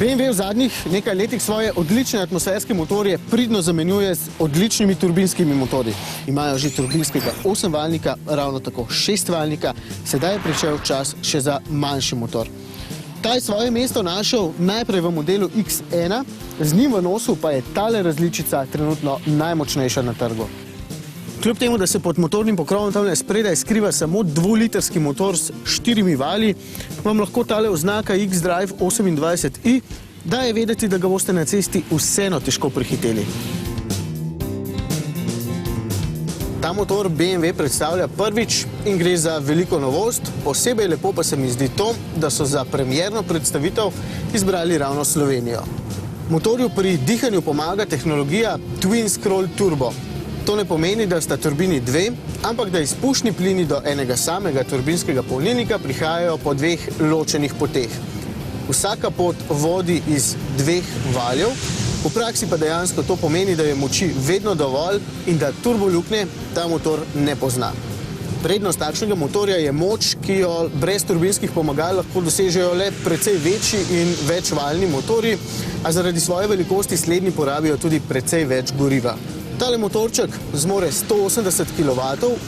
BMW v zadnjih nekaj letih svoje odlične atmosferske motorje pridno zamenjuje z odličnimi turbinskimi motorji. Imajo že turbinskega 8-valjnika, ravno tako 6-valjnika, sedaj je prišel čas še za manjši motor. Ta je svoje mesto našel najprej v modelu X1, z njim v nosu pa je tale različica trenutno najmočnejša na trgu. Kljub temu, da se pod motornim pokrovom tamle spredaj skriva samo 2-litrski motor s 4 valji, vam lahko tale oznaka X-Drive 28i daje vedeti, da ga boste na cesti vseeno težko prehiteli. Ta motor BMW predstavlja prvič in gre za veliko novost. Posebej lepo pa se mi zdi to, da so za premierno predstavitev izbrali ravno Slovenijo. Motorju pri dihanju pomaga tehnologija Twin Scroll Turbo. To ne pomeni, da sta turbini dve, ampak da izpušni plini do enega samega turbinskega polnilnika prihajajo po dveh ločenih poteh. Vsaka pot vodi iz 2 valjev, v praksi pa dejansko to pomeni, da je moči vedno dovolj in da turboluknje ta motor ne pozna. Prednost takšnega motorja je moč, ki jo brez turbinskih pomagal lahko dosežejo le precej večji in večvaljni motorji, a zaradi svoje velikosti slednji porabijo tudi precej več goriva. Tale motorček zmore 180 kW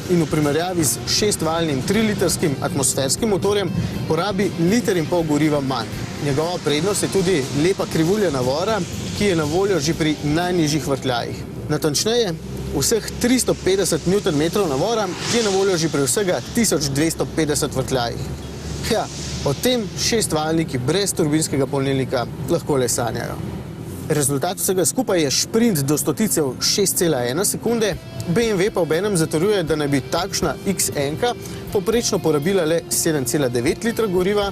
in v primerjavi z 6-valjnim 3-litrskim atmosferskim motorjem porabi 1,5 litra goriva manj. Njegova prednost je tudi lepa krivulja navora, ki je na voljo že pri najnižjih vrtljajih. Natančneje, vseh 350 Nm navora, ki je na voljo že pri vsega 1250 vrtljajih. Ja, o tem 6-valjniki brez turbinskega polnilnika lahko le sanjajo. Rezultat vsega skupaj je šprint do stoticev 6,1 sekunde, BMW pa obenem zatrjuje, da naj bi takšna X1 povprečno porabila le 7,9 litra goriva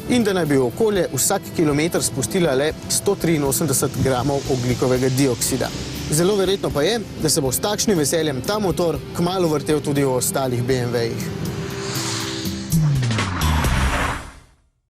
in da naj bi v okolje vsak kilometer spustila le 183 gramov ogljikovega dioksida. Zelo verjetno pa je, da se bo s takšnim veseljem ta motor kmalu vrtel tudi v ostalih BMW-jih.